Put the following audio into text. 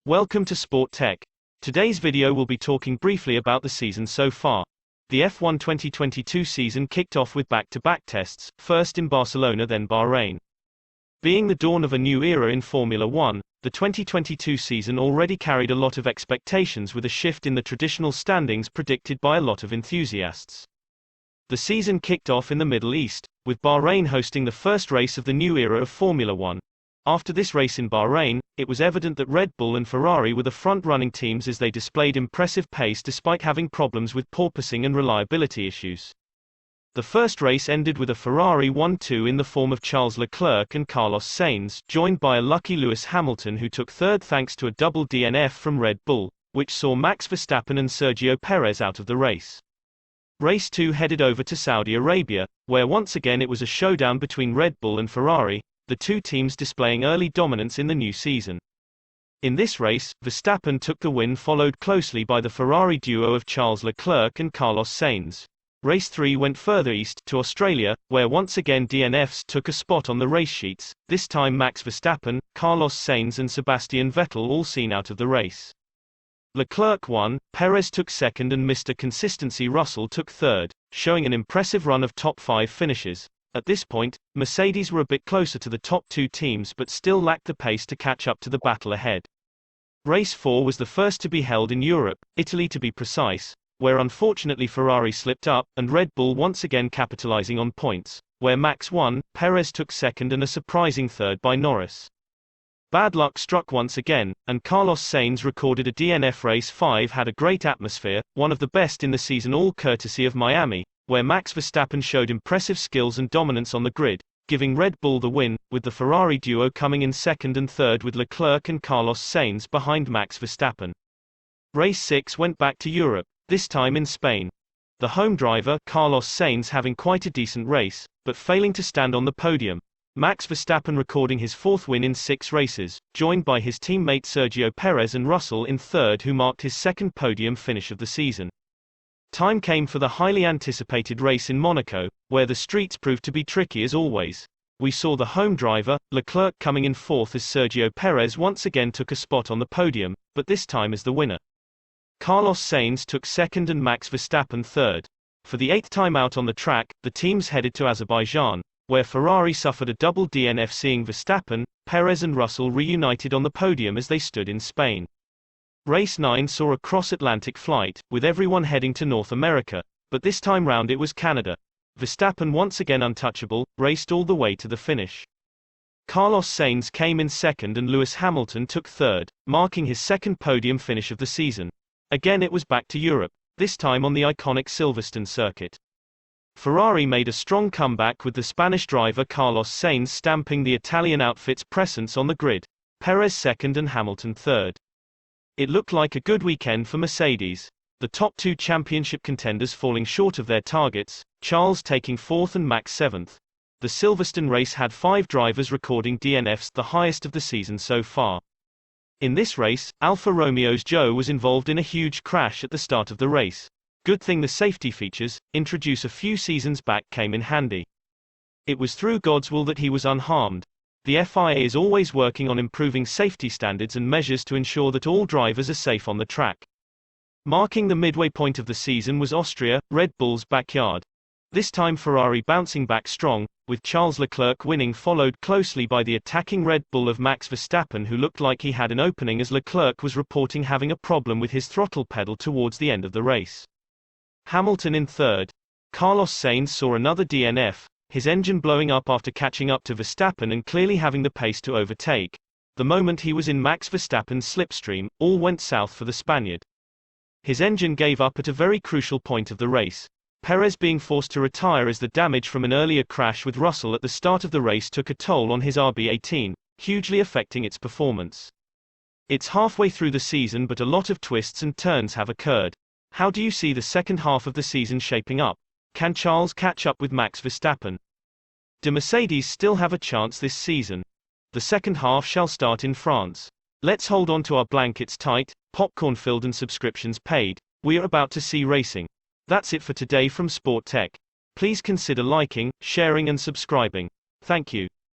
Welcome to Sport Tech. Today's video will be talking briefly about the season so far. The F1 2022 season kicked off with back-to-back tests, first in Barcelona then Bahrain. Being the dawn of a new era in Formula One, the 2022 season already carried a lot of expectations with a shift in the traditional standings predicted by a lot of enthusiasts. The season kicked off in the Middle East, with Bahrain hosting the first race of the new era of Formula One. After this race in Bahrain, it was evident that Red Bull and Ferrari were the front-running teams as they displayed impressive pace despite having problems with porpoising and reliability issues. The first race ended with a Ferrari 1-2 in the form of Charles Leclerc and Carlos Sainz, joined by a lucky Lewis Hamilton who took third thanks to a double DNF from Red Bull, which saw Max Verstappen and Sergio Perez out of the race. Race 2 headed over to Saudi Arabia, where once again it was a showdown between Red Bull and Ferrari, the two teams displaying early dominance in the new season. In this race, Verstappen took the win, followed closely by the Ferrari duo of Charles Leclerc and Carlos Sainz. Race 3 went further east, to Australia, where once again DNFs took a spot on the race sheets, this time Max Verstappen, Carlos Sainz and Sebastian Vettel all seen out of the race. Leclerc won, Perez took second and Mr. Consistency Russell took third, showing an impressive run of top 5 finishes. At this point, Mercedes were a bit closer to the top two teams but still lacked the pace to catch up to the battle ahead. Race 4 was the first to be held in Europe, Italy to be precise, where unfortunately Ferrari slipped up, and Red Bull once again capitalizing on points, where Max won, Perez took second and a surprising third by Norris. Bad luck struck once again, and Carlos Sainz recorded a DNF. Race 5 had a great atmosphere, one of the best in the season, all courtesy of Miami, where Max Verstappen showed impressive skills and dominance on the grid, giving Red Bull the win, with the Ferrari duo coming in second and third with Leclerc and Carlos Sainz behind Max Verstappen. Race 6 went back to Europe, this time in Spain. The home driver, Carlos Sainz, having quite a decent race, but failing to stand on the podium. Max Verstappen recording his fourth win in 6 races, joined by his teammate Sergio Perez and Russell in third, who marked his second podium finish of the season. Time came for the highly anticipated race in Monaco, where the streets proved to be tricky as always. We saw the home driver, Leclerc, coming in fourth as Sergio Perez once again took a spot on the podium, but this time as the winner. Carlos Sainz took second and Max Verstappen third. For the 8th time out on the track, the teams headed to Azerbaijan, where Ferrari suffered a double DNF, seeing Verstappen, Perez and Russell reunited on the podium as they stood in Spain. Race 9 saw a cross-Atlantic flight, with everyone heading to North America, but this time round it was Canada. Verstappen, once again untouchable, raced all the way to the finish. Carlos Sainz came in second and Lewis Hamilton took third, marking his second podium finish of the season. Again it was back to Europe, this time on the iconic Silverstone circuit. Ferrari made a strong comeback with the Spanish driver Carlos Sainz stamping the Italian outfit's presence on the grid. Perez second and Hamilton third. It looked like a good weekend for Mercedes. The top two championship contenders falling short of their targets, Charles taking 4th and Max 7th. The Silverstone race had 5 drivers recording DNFs, the highest of the season so far. In this race, Alfa Romeo's Zhou was involved in a huge crash at the start of the race. Good thing the safety features, introduced a few seasons back, came in handy. It was through God's will that he was unharmed. The FIA is always working on improving safety standards and measures to ensure that all drivers are safe on the track. Marking the midway point of the season was Austria, Red Bull's backyard. This time Ferrari bouncing back strong, with Charles Leclerc winning, followed closely by the attacking Red Bull of Max Verstappen, who looked like he had an opening as Leclerc was reporting having a problem with his throttle pedal towards the end of the race. Hamilton in third. Carlos Sainz saw another DNF, his engine blowing up after catching up to Verstappen and clearly having the pace to overtake. The moment he was in Max Verstappen's slipstream, all went south for the Spaniard. His engine gave up at a very crucial point of the race. Perez being forced to retire as the damage from an earlier crash with Russell at the start of the race took a toll on his RB18, hugely affecting its performance. It's halfway through the season but a lot of twists and turns have occurred. How do you see the second half of the season shaping up? Can Charles catch up with Max Verstappen? Do Mercedes still have a chance this season? The second half shall start in France. Let's hold on to our blankets tight, popcorn filled and subscriptions paid. We are about to see racing. That's it for today from Sport Tech. Please consider liking, sharing and subscribing. Thank you.